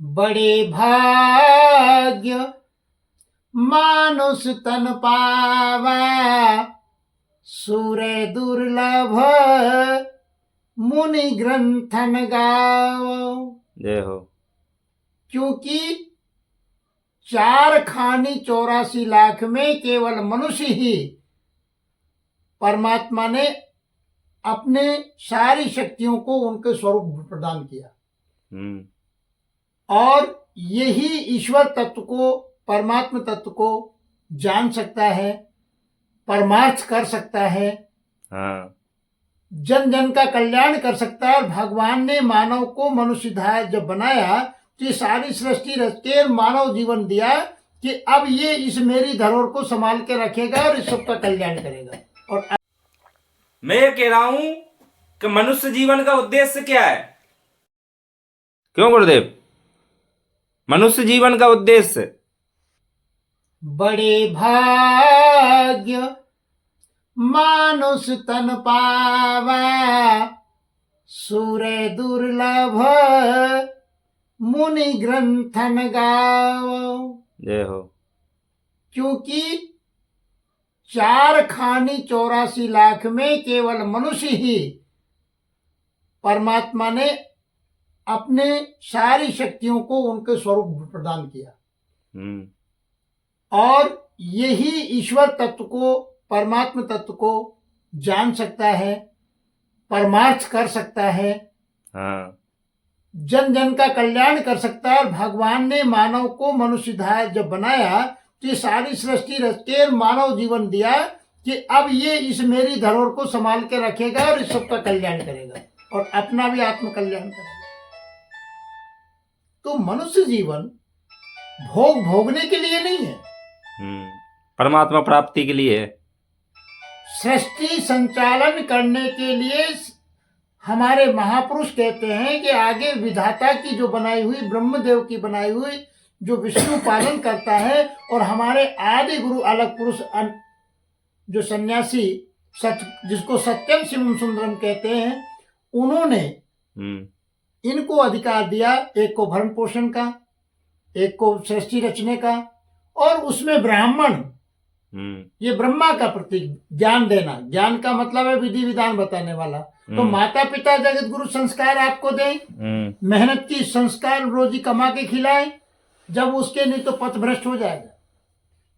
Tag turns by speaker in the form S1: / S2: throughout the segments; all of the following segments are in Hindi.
S1: बड़े भाग्य मानुष तन पावा, सूर्य दुर्लभ मुनि ग्रंथन गाओ।
S2: जय हो।
S1: क्योंकि 4 खानी 84 लाख में केवल मनुष्य ही परमात्मा ने अपने सारी शक्तियों को उनके स्वरूप प्रदान किया और यही ईश्वर तत्व को, परमात्मा तत्व को जान सकता है, परमार्थ कर सकता है, जन जन का कल्याण कर सकता है। और भगवान ने मानव को मनुष्य जब बनाया तो सारी सृष्टि रच के मानव जीवन दिया कि अब ये इस मेरी धरोहर को संभाल के रखेगा और इस सबका कल्याण करेगा। और
S2: मैं ये कह रहा हूं कि मनुष्य जीवन का उद्देश्य क्या है? क्यों गुरुदेव? मनुष्य जीवन का उद्देश्य
S1: बड़े भाग्य मानुष तन पावा, सूर्य दुर्लभ मुनि ग्रंथन गाओ।
S2: जय हो।
S1: क्योंकि 4 खानी 84 लाख में केवल मनुष्य ही परमात्मा ने अपने सारी शक्तियों को उनके स्वरूप प्रदान किया और यही ईश्वर तत्व को, परमात्मा तत्व को जान सकता है, परमार्थ कर सकता है, जन जन का कल्याण कर सकता है। और भगवान ने मानव को मनुष्य जब बनाया तो ये सारी सृष्टि रच के मानव जीवन दिया कि अब ये इस मेरी धरोहर को संभाल के रखेगा और इस सबका कल्याण करेगा और अपना भी आत्म कल्याण करेगा। तो मनुष्य जीवन भोगने के लिए नहीं है,
S2: परमात्मा प्राप्ति के लिए है।
S1: सृष्टि संचालन करने के लिए हमारे महापुरुष कहते हैं कि आगे विधाता की जो बनाई हुई, ब्रह्मदेव की बनाई हुई जो विष्णु पालन करता है और हमारे आदि गुरु अलग पुरुष जो सन्यासी जिसको सत्यम शिवम सुंदरम कहते हैं, उन्होंने इनको अधिकार दिया, एक को भरण पोषण का, एक को सृष्टि रचने का और उसमें ब्राह्मण ये ब्रह्मा का प्रतीक, ज्ञान देना। ज्ञान का मतलब है विधि विधान बताने वाला। तो माता पिता जगत गुरु संस्कार आपको दें, मेहनत की संस्कार रोजी कमा के खिलाए, जब उसके नहीं तो पथ भ्रष्ट हो जाएगा।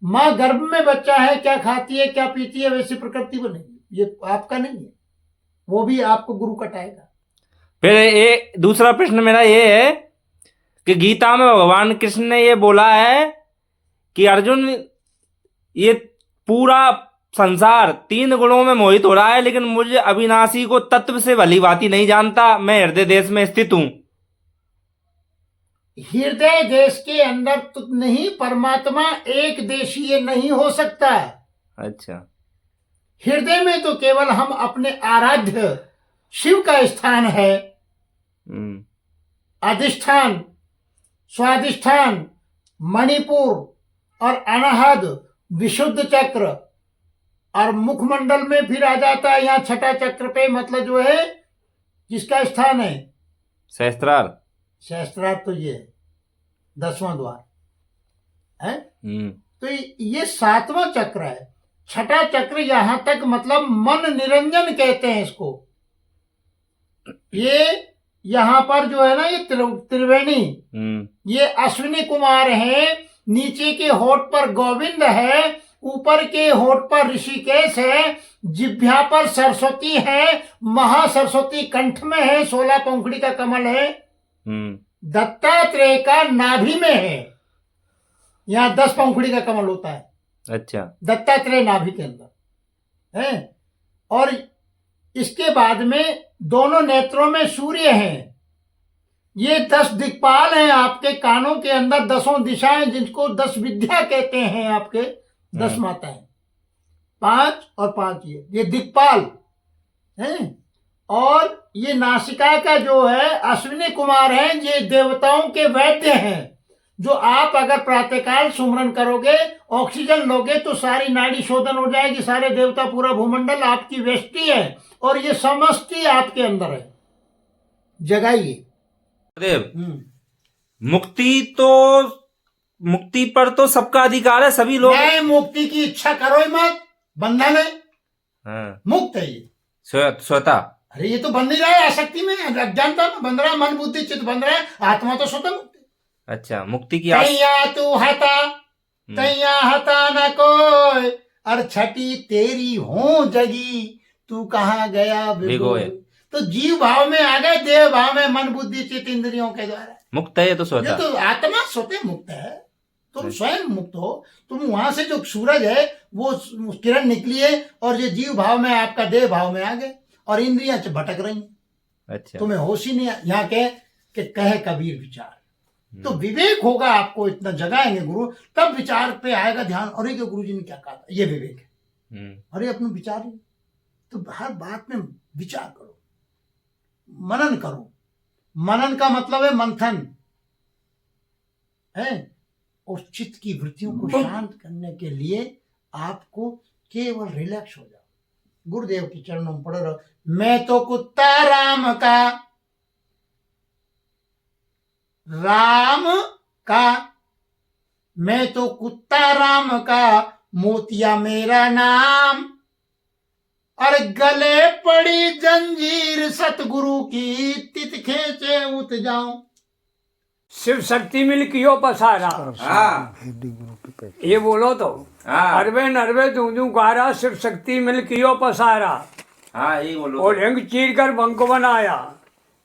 S1: माँ गर्भ में बच्चा है, क्या खाती है क्या पीती है वैसी प्रकृति बनेगी, ये आपका नहीं है, वो भी आपको गुरु कटाएगा।
S2: फिर एक दूसरा प्रश्न मेरा ये है कि गीता में भगवान कृष्ण ने ये बोला है कि अर्जुन, ये पूरा संसार 3 गुणों में मोहित हो रहा है, लेकिन मुझे अविनाशी को तत्व से भली भांति नहीं जानता। मैं हृदय देश में स्थित हूं।
S1: हृदय देश के अंदर तो नहीं, परमात्मा एक देशीय नहीं हो सकता।
S2: अच्छा।
S1: हृदय में तो केवल हम अपने आराध्य शिव का स्थान है, अधिष्ठान, स्वाधिष्ठान, मणिपुर और अनाहद, विशुद्ध चक्र और मुखमंडल में फिर आ जाता है यहाँ छठा चक्र पे, मतलब जो है किसका स्थान है?
S2: सहस्त्रार।
S1: सहस्त्रार तो ये 10वां द्वार है। तो ये 7वां चक्र है। छठा चक्र यहां तक, मतलब मन निरंजन कहते हैं इसको। ये यहां पर जो है ना, ये त्रिवेणी, ये अश्विनी कुमार है, नीचे के होठ पर गोविंद है, ऊपर के होठ पर ऋषिकेश है, जिह्वा पर सरस्वती है, महासरस्वती कंठ में है, 16 पंखुड़ी का कमल है, दत्तात्रेय का नाभि में है, यहाँ 10 पंखुड़ी का कमल होता है।
S2: अच्छा।
S1: दत्तात्रेय नाभि के अंदर है। और इसके बाद में दोनों नेत्रों में सूर्य हैं। ये 10 दिक्पाल हैं आपके कानों के अंदर, 10 दिशाएं, जिनको 10 विद्या कहते हैं आपके, 10 माताएं, 5 और 5 ये दिक्पाल हैं। और ये नासिका का जो है अश्विनी कुमार है, ये देवताओं के वैद्य हैं, जो आप अगर प्रातःकाल सुमरन करोगे, ऑक्सीजन लोगे तो सारी नाड़ी शोधन हो जाएगी, सारे देवता, पूरा भूमंडल आपकी वेष्टि है और ये समष्टि आपके अंदर है। जगाइए
S2: देव। मुक्ति पर तो सबका अधिकार है, सभी लोग।
S1: नहीं, मुक्ति की इच्छा करो ही मत, बंधन है।
S2: हाँ,
S1: मुक्त है ये।
S2: स्वतः।
S1: अरे ये तो बंध नहीं रहा है, आसक्ति में, अज्ञानता में बंध रहा है, मन बुद्धि चित्त बंध रहा है, आत्मा तो स्वतः मुक्त है।
S2: अच्छा, मुक्ति की
S1: तैया तू हता, तैया हता न कोई, और छठी तेरी हो जगी, तू कहाँ गया
S2: भिगोए।
S1: तो जीव भाव में आ गए, देह भाव में, मन बुद्धि चित्त इंद्रियों के द्वारा।
S2: मुक्त है ये तो
S1: ये
S2: स्वतः।
S1: तो आत्मा स्वतः मुक्त है, तुम स्वयं मुक्त हो। तुम वहां से जो सूरज है वो किरण निकली है, और ये जीव भाव में, आपका देह भाव में आ गए, और इंद्रियां भटक रही हैं।
S2: अच्छा,
S1: तुम्हें होश ही नहीं। यहाँ के कहे कबीर विचार, तो विवेक होगा आपको, इतना जगाएंगे गुरु, तब विचार पे आएगा ध्यान। अरे कि गुरु जी ने क्या कहा था, ये विवेक है। अरे अपने विचार, तो हर बात में विचार करो, मनन करो। मनन का मतलब है मंथन है, और चित्त की वृत्तियों को शांत करने के लिए आपको केवल रिलैक्स हो जाओ। गुरुदेव की चरणों में पड़े रहो। मैं तो कुत्ता राम का, मैं तो कुत्ता राम का, मोतिया मेरा नाम, और गले पड़ी जंजीर सतगुरु की, तित खेचे उत जाऊं।
S3: शिव शक्ति मिल कियो पसारा, ये बोलो तो। अरबे नरबे दूधू गारा, शिव शक्ति मिल कियो पसारा।
S2: हाँ, यही बोलो।
S3: और लिंग चीर कर बंक बनाया।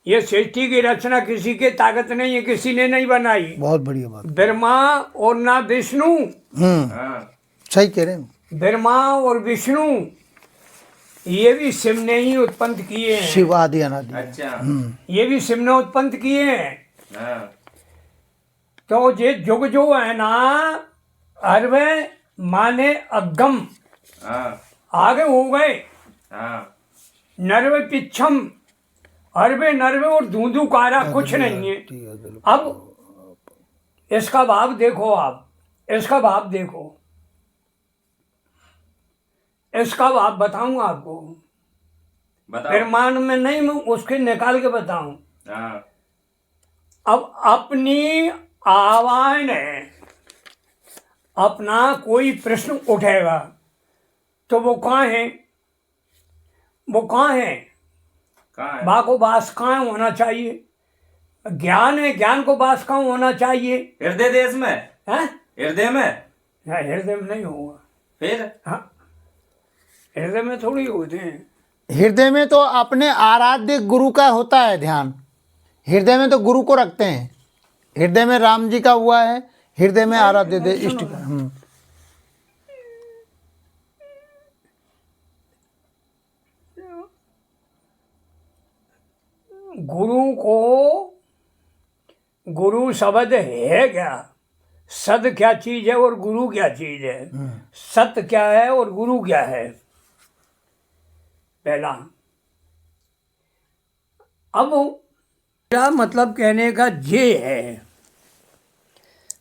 S3: ये सृष्टि की रचना किसी की ताकत नहीं है, किसी ने नहीं बनाई।
S4: बहुत बढ़िया बात।
S3: ब्रह्मा और ना विष्णु,
S4: सही कह रहे हैं।
S3: ब्रह्मा और विष्णु ये भी शिव ने ही उत्पन्न किए हैं।
S4: शिव आदि अनादि।
S2: अच्छा,
S3: ये भी शिव ने उत्पन्न किए हैं। तो ये जुग जो है ना, अरवे माने अगम, आगे हो गए। नरवे पिछम, अरबे नरवे और धूधू कारा कुछ नहीं है। अब इसका भाव देखो, आप इसका भाव देखो, इसका भाव बताऊं आपको। प्रमाण में नहीं, मैं उसके निकाल के बताऊं। अब अपनी आवाज ने अपना कोई प्रश्न उठेगा तो वो कहाँ है, वो कहाँ है, बा को वास कहाँ होना चाहिए। ज्ञान है, ज्ञान को वास कहाँ होना चाहिए,
S2: हृदय देश में
S3: है,
S2: हृदय में।
S3: हृदय में नहीं होगा।
S2: फिर
S3: हाँ, हृदय में थोड़ी होते हैं।
S4: हृदय में तो अपने आराध्य गुरु का होता है ध्यान। हृदय में तो गुरु को रखते हैं। हृदय में राम जी का हुआ है, हृदय में आराध्य दे इष्ट का।
S3: गुरु को, गुरु शब्द है क्या, सद क्या चीज है और गुरु क्या चीज है, सत्य क्या है और गुरु क्या है, पहला। अब क्या मतलब कहने का ये है,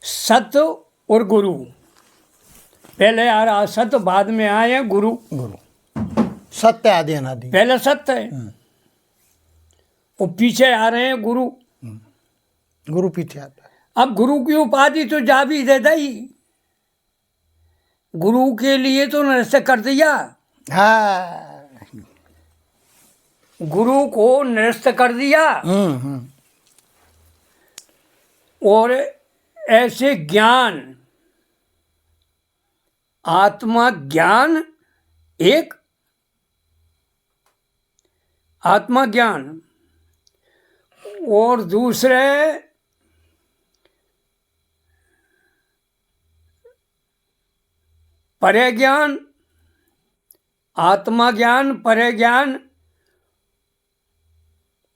S3: सत्य और गुरु पहले आ रहा, सत्य बाद में आए गुरु।
S4: गुरु सत्य आदि अनादि,
S3: पहले सत्य है और पीछे आ रहे हैं गुरु।
S4: गुरु पीछे आता है।
S3: अब गुरु की उपाधि तो जा भी दे दी, गुरु के लिए तो निरस्त कर दिया।
S4: हाँ,
S3: गुरु को निरस्त कर दिया। और ऐसे ज्ञान, आत्मा ज्ञान एक, आत्मा ज्ञान, और दूसरे परे ज्ञान, आत्मा ज्ञान, परे ज्ञान।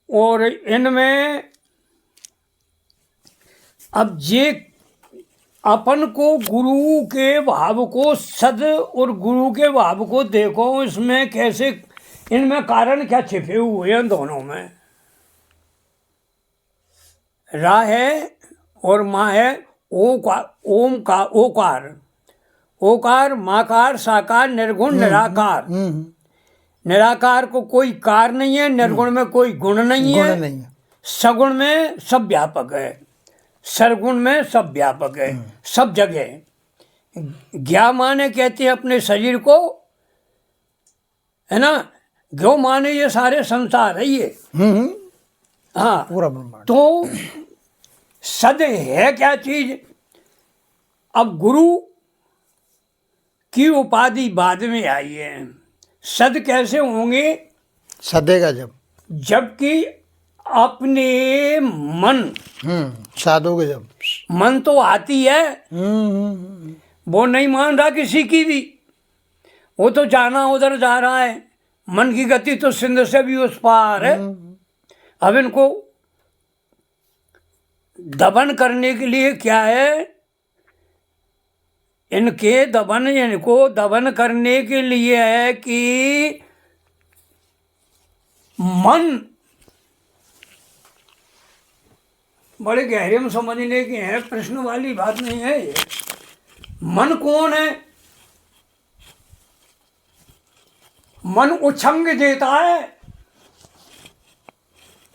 S3: और इनमें अब ये अपन को गुरु के भाव को, सद और गुरु के भाव को देखो, इसमें कैसे, इनमें कारण क्या छिपे हुए हैं दोनों में। रा है और माँ है, ओम का ओकार, ओकार माकार साकार निर्गुण निराकार। निराकार को कोई कार नहीं है, निर्गुण में कोई गुण नहीं है, सगुण में सब व्यापक है। सरगुण में सब व्यापक है, सब जगह है। ज्ञा माने कहते हैं अपने शरीर को, है ना, गो माने ये सारे संसार है ये। हाँ,
S4: पूरा ब्रह्मांड।
S3: तो सद है क्या चीज? अब गुरु की उपाधि बाद में आई है। सद कैसे होंगे?
S4: सदेगा जब।
S3: जबकि अपने मन,
S4: साधोगे जब।
S3: मन तो आती है, वो नहीं मान रहा किसी की भी, वो तो जाना उधर जा रहा है। मन की गति तो सिंध से भी उस पार है। अब इनको दमन करने के लिए क्या है? इनको दमन करने के लिए है कि मन बड़े गहरे में समझने के हैं, प्रश्न वाली बात नहीं है ये। मन कौन है? मन उच्छंग देता है,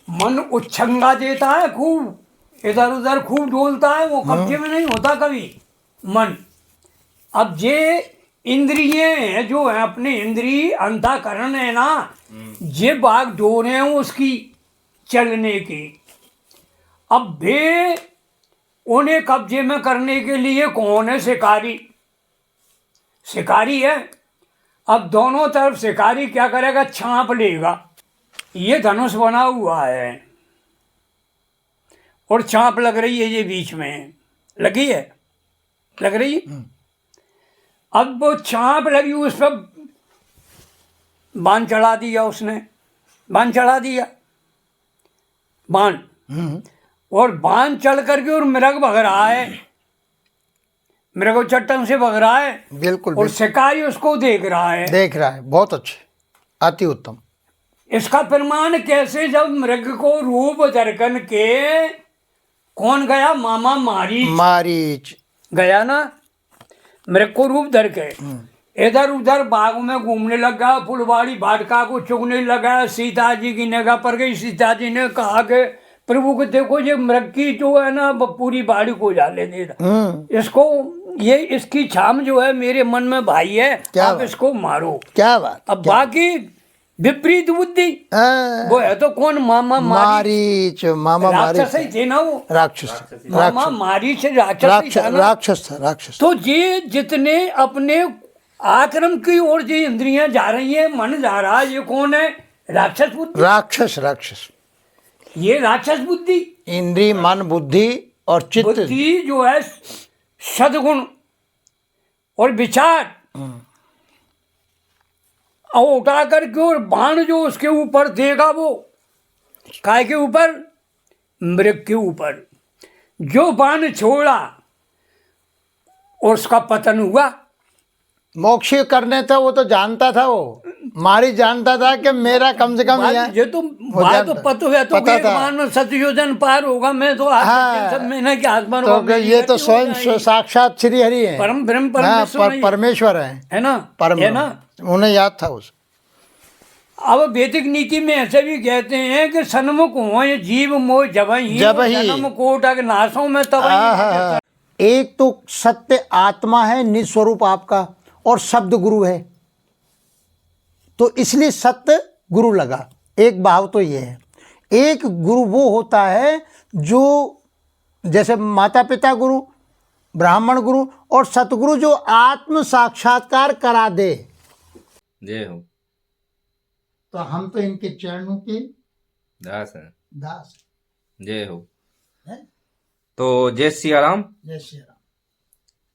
S3: मन उच्छंगा देता है, खूब इधर उधर खूब डोलता है, वो कब्जे में नहीं होता कभी मन। अब ये इंद्रिय जो है, अपने इंद्रिय अंतःकरण है ना, ये बाग डोर हैं उसकी चलने की। अब वे उन्हें कब्जे में करने के लिए कौन है? शिकारी, शिकारी है। अब दोनों तरफ शिकारी क्या करेगा? छाप लेगा। ये धनुष बना हुआ है और छाप लग रही है, ये बीच में लगी है, लग रही है। अब वो छाप लगी, उस पर बाण चढ़ा दिया उसने, बाण चढ़ा दिया, बाण, और बाण चढ़ करके और मृग भग रहा है, मृग चट्टन से भग रहा है।
S4: बिल्कुल।
S3: और शिकारी उसको देख रहा है,
S4: देख रहा है। बहुत अच्छे, अति उत्तम।
S3: इसका प्रमाण कैसे? जब मृग को रूप धरकन के कौन गया? मामा
S4: मारीच
S3: गया ना, मृग को रूप धर के इधर उधर बाग में घूमने लगा, फुलवाड़ी भाटका को चुगने लगा। सीता जी की निगाह पर गई। सीता जी ने कहा कि प्रभु को देखो, ये मृग की जो है ना पूरी बाड़ी को जाले दे रहा, इसको, ये इसकी छाम जो है मेरे मन में भाई है, आप इसको मारो।
S4: क्या बात।
S3: अब बाकी विपरीत बुद्धि, वो है तो कौन? मामा
S4: मारीच। मामा
S3: राक्षस ही थे ना, वो
S4: राक्षस।
S3: मामा मारीच राक्षस था।
S4: राक्षस।
S3: तो ये जितने अपने आक्रम की ओर जो इंद्रियां जा रही हैं, मन जा रहा है, ये कौन है? राक्षस बुद्धि।
S4: राक्षस।
S3: ये राक्षस बुद्धि,
S4: इंद्रिय, मन, बुद्धि और चित्त,
S3: बुद्धि जो है सदगुण और विचार, और उठा करके और बाण जो उसके ऊपर देगा, वो काय के ऊपर? मृग के ऊपर। जो बाण छोड़ा और उसका पतन हुआ।
S4: मोक्ष करने था, वो तो जानता था, वो मारी जानता था कि मेरा कम से कम
S3: ये तो बात तो पता है, तो एक बाण में सतयोजन पार होगा। मैं तो सब महीने के आसमान,
S4: तो ये तो स्वयं साक्षात श्री हरि है,
S3: परम ब्रह्म
S4: परमेश्वर है
S3: ना,
S4: है ना, उन्हें याद था उस।
S3: अब वैदिक नीति में ऐसे भी कहते हैं कि सन्मुख हो ये जीव मोह जब ही जन्म कोटक नाशों में तब।
S4: एक तो सत्य आत्मा है, निस्वरूप आपका, और शब्द गुरु है, तो इसलिए सत्य गुरु लगा। एक भाव तो ये है। एक गुरु वो होता है जो, जैसे माता पिता गुरु, ब्राह्मण गुरु और सतगुरु, जो आत्म साक्षात्कार करा दे।
S2: जय हो।
S4: तो हम तो इनके चरणों के
S2: दास हैं।
S4: दास।
S2: जय हो।
S4: है?
S2: तो जय सिया राम।
S4: जय श्री राम।